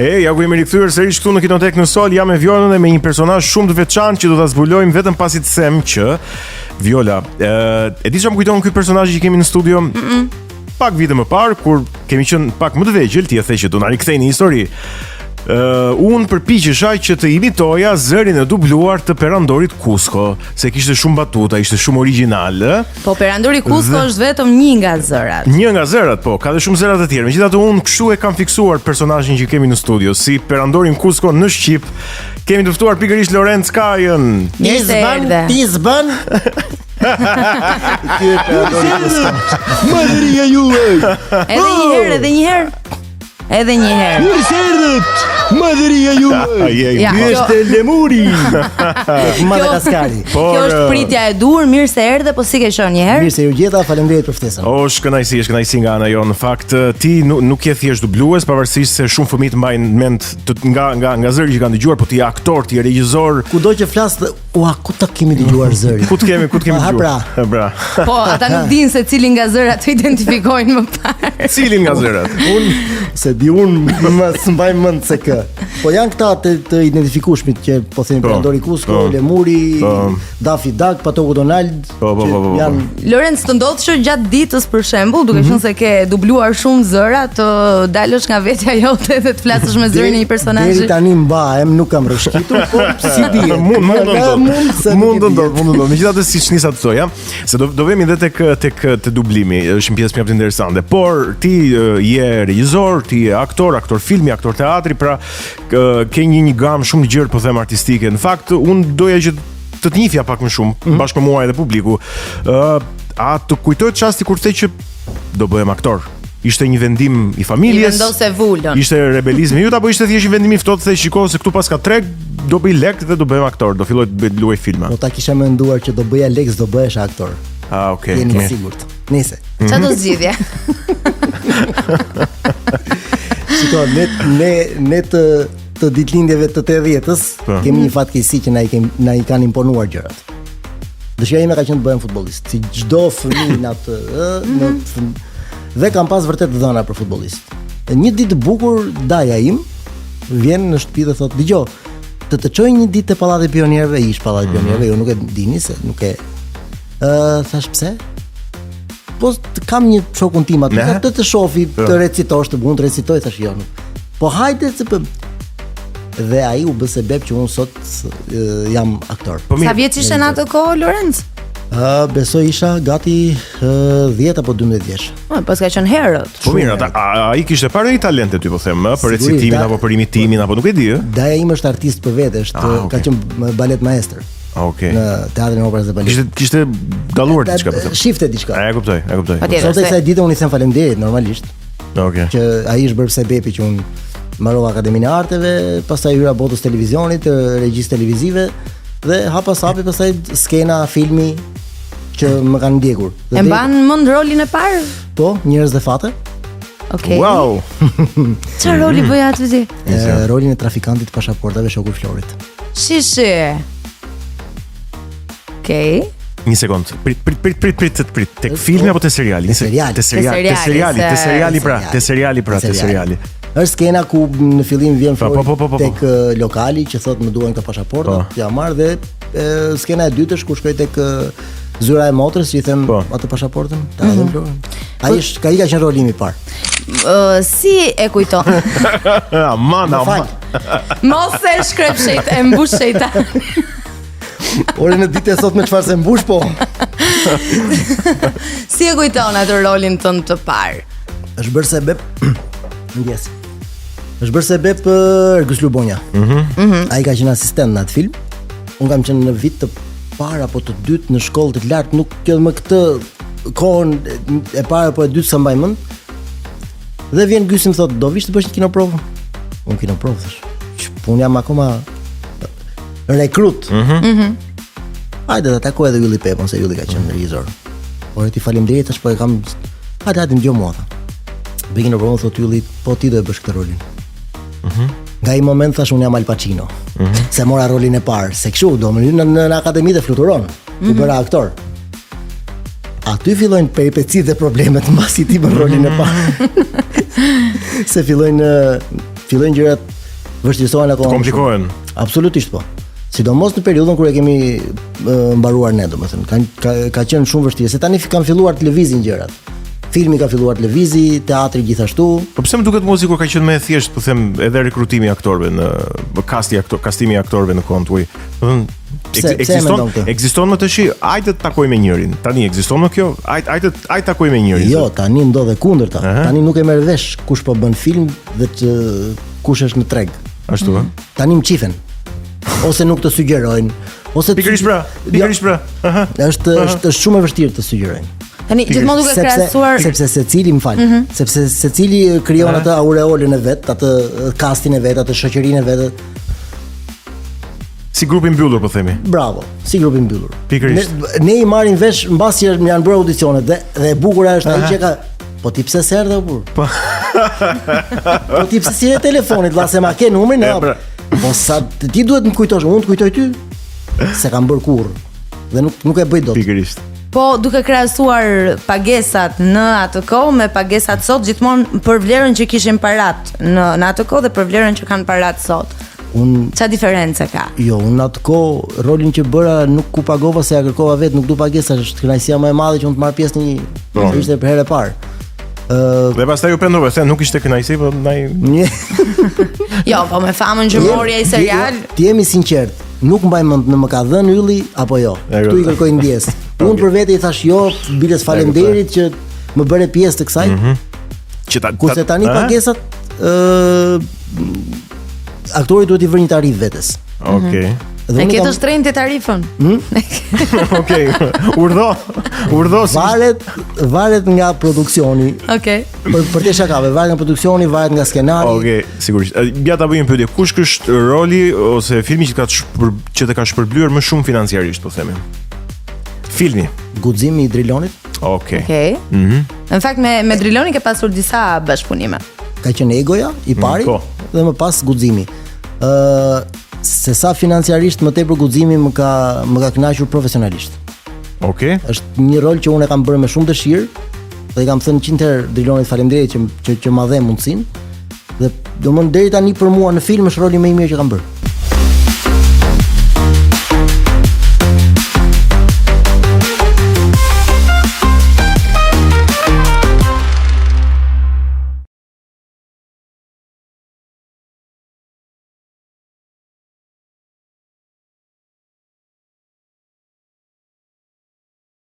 Ja ku jemi rikthyer sërish këtu në Kinotek në Sol, jam me Violën dhe me një personazh shumë të veçantë që do ta zbulojmë vetëm pasi të them që Viola, e di çfarë më kujton ky personazh që kemi në studio? Pak vite më parë, kur kemi qenë pak më të vegjël, ti e the që do na rikthej në histori. Unë përpiqesha që të imitoja zërin e dubluar të Perandorit Kusko, se kishte shumë batuta, ishte shumë origjinal. Po Perandori Kusko është vetëm një nga zërat. Një nga zërat, po, ka dhe shumë zërat e tjerë. Megjithatë unë kështu e kam fiksuar personazhin që kemi në studio, si Perandorin Kusko në Shqip. Kemi të ftuar pikërisht Lorenz Kajën. Pizban. Madhëria juve. Edhe një herë. Mirë se erdhët. Madhëria juve. Ja, Ky është lemuri. Madagaskari. Kjo është pritja e dur, mirë se erdhe, po si ke qenë një herë? Mirë se ju gjeta, faleminderit për ftesën. Është kënaqësi nga ana jonë. Në fakt ti nuk je thjesht dublues, pavarësisht se shumë fëmijë mbajnë mend nga zëri që kanë dëgjuar, po ti je aktor, ti je regjisor. Kudo që flas, ku ta kemi dëgjuar zërin? Ku të kemi dëgjuar? Bra. Po, ata nuk dinë se cilin nga zërat të identifikojnë më parë. Cilin nga zërat? Unë më s'mbaj mend se kë. Po janë këta të identifikueshmit që po themi Perandori Kusko, Lemuri, Daffy Duck, Patoku Donald. Janë Lorenz, të ndodh që gjatë ditës për shembull, duke qenë se ke dubluar shumë zëra, të dalësh nga vetja jote dhe të flasësh me zërin e një personazhi. Deri tani mbahem, nuk kam rrëshqitur, po si bie. Mund të ndodh. Megjithatë siç nisa të thoja, se do vemi edhe tek dublimi, është një pjesë mjaft interesante. Por ti je regjisor, ti je aktor filmi, aktor teatri, pra ke një gamë shumë gjerë, po them, artistike. Në fakt, unë doja që të njihja pak më shumë, bashkë me mua edhe publiku. A të kujtohet çasti kur the që do bëhem aktor? Ishte një vendim i familjes? Vendose vulën. Ishte rebelizmi jot apo ishte thjesht një vendim i ftohtë se shikoj se këtu pas ka treg, do bëj lek dhe do bëhem aktor, do filloj të luaj filma. Po ta kisha menduar që do bëja lek, do bëhesh aktor. Okay. Jeni sigurt. Nice. Çfarë do zgjidhje? Shiko, ne të ditëlindjeve të 80-s kemi një fatkeqësi që na i kanë imponuar gjërat. Dëshira ime ka qenë të bëhem futbollist, si çdo fëmijë natë, dhe kam pas vërtet dhëna për futbollist. Një ditë të bukur, daja im vjen në shtëpi dhe thotë: "Dgjoj, të çoj një ditë te Pallati i Pionierëve." Ish Pallati i Pionierëve, jo nuk e dini se nuk e. Thash pse? Po kam një shokun tim aty, të shofi, të recitosh, të mund të recitoj, thash jo. Po hajde se dhe ai u bë sebeb që unë sot jam aktor. Sa vjeç ishe në atë kohë, Lorenz? Besoj isha gati 10 apo 12 vjeç. Pas ka qenë herët. Po mirë, ai kishte parë një talent ty, po them, për recitimin apo për imitimin apo nuk e di, Daja im është artist për vete, ka qenë balet maestër. Okej. Në teatrin e operës dhe baletit. Kishte dalluar diçka, po them. Shifte diçka. E kuptoj. Sot kësaj dite unë i them faleminderit normalisht. Okej. Që ai është bërë sebebi që unë mbarova Akademinë e Arteve, pastaj hyra botës televizionit, regjisë televizive dhe hapa sapi pastaj skena, filmi që më kanë ndjekur. E mban mend rolin e parë? Po, Njerëz dhe fate. Okej. Wow. Çfarë roli bëja aty ti? Rolin e trafikantit të pasaportave, shoku i Florit. Shishi. Okej. Një sekond. Prit. Tek filmi apo te seriali? Te seriali. Është skena ku në fillim vjen Flori tek lokali që thotë më duan këto pasaporta, ja marr dhe skena e dytë është ku shkoj tek zyra e motrës, që i them atë pasaportën, ta dhëm Florën. Ai ka qenë rolimi i parë. Si e kujton? Aman. Mos e shkrep e mbush shejtan. Ore në ditë e sot me çfarë se mbush po. Si e kujton atë rolin tënd të parë? Është bërë sebeb ndjes. Është bërë sebeb Ergus Lubonja. Ai ka qenë asistent në atë film. Unë kam qenë në vit të parë apo të dytë në shkollë të lartë, nuk kjo më këtë kohën e parë apo e dytë sa mbaj mend. Dhe vjen Gysi më thotë: "Do vish të bësh një kinoprovë?" Unë kinoprovë thash. Unë jam akoma rekrut. Hajde ta takoj edhe Ylli Pepon, se Ylli ka qenë regjisor. Ore ti faleminderit, tash po e kam. Hajde ndjo mua. Bëjnë në provën, thotë Ylli, po ti do e bësh këtë rolin. Nga i moment thash unë jam Al Pacino. Se mora rolin e parë, se kështu do më në akademi dhe fluturon. U bëra aktor. Aty fillojnë peripecitë dhe problemet mbasi ti bën rolin e parë. Se fillojnë gjërat vështirësohen akoma. Komplikohen. Absolutisht po. Sidomos në periudhën kur e kemi mbaruar ne, domethënë, ka qenë shumë vështirë. Se tani kanë filluar të lëvizin gjërat. Filmi ka filluar të lëvizi, teatri gjithashtu. Po pse më duket mozi kur ka qenë më e thjeshtë, po them, edhe rekrutimi i aktorëve në kastimi i aktorëve në kohën tuaj. Do të ekziston më tash, hajde të takoj me njërin. Tani ekziston më kjo? Hajde takoj me njërin. Jo, tani ndodhe kundërta. Tani nuk e merr vesh kush po bën film dhe kush është në treg. Ashtu ë? Tani më qifen. Ose nuk të sugjerojnë, ose pikërisht pra. Aha. Është shumë e vështirë të sugjerojnë. Tani gjithmonë duke krahasuar sepse secili sepse secili krijon atë aureolën e vet, atë kastin e vet, atë shoqërinë e vet. Si grupi mbyllur po themi. Bravo, si grupi mbyllur. Pikërisht. Ne i marrim vesh mbasi janë bërë audicionet dhe e bukur është ai që ka po ti pse s'erdhe burr? Po ti pse si e telefonit, valla se ma ke numrin, po sa ti duhet më kujtosh, unë të kujtoj ty se kam bërë kurrë dhe nuk e bëj dot. Pikërisht. Po duke krahasuar pagesat në atë kohë me pagesat sot, gjithmonë për vlerën që kishin parat në atë kohë dhe për vlerën që kanë parat sot. Çfarë diferencë ka? Jo, unë atë kohë rolin që bëra nuk u pagova se ja kërkova vetë, nuk du pagesa, është kënaqësia më e madhe që unë të marr pjesë në një ishte për herë e parë. Dhe pastaj u pendova se nuk ishte kënaqësi, po ndaj. Jo, po me famën që mori ai serial. Ti jemi sinqert, nuk mbaj mend në më ka dhënë ylli apo jo. Ktu i kërkoj ndjes. Unë për vete i thash jo, biles faleminderit që më bëre pjesë të kësaj. Kurse tani pagesat aktori duhet i vërë një tarif vetes. Okej. E ke të shtrenjtë tarifën. Okej. Urdhë. Varet nga produksioni. Okej. Për të shakave, varet nga produksioni, varet nga skenari. Okej, sigurisht. Ja ta bëjmë një pyetje. Kush është roli ose filmi që të ka shpërblyer më shumë financiarisht, po themi? Filmi. Guximi i Drilonit. Okej. Në fakt me Driloni ke pasur disa bashkëpunime. Ka qenë Egoja i pari dhe më pas Guximi. Se sa financiarisht më tepër Guximi më ka kënaqur profesionalisht. Okej. Është një rol që unë e kam bërë me shumë dëshirë dhe i kam thënë 100 herë Drilonit faleminderit që ma dhe mundësinë. Dhe domthonjë deri tani për mua në film është roli më i mirë që kam bërë.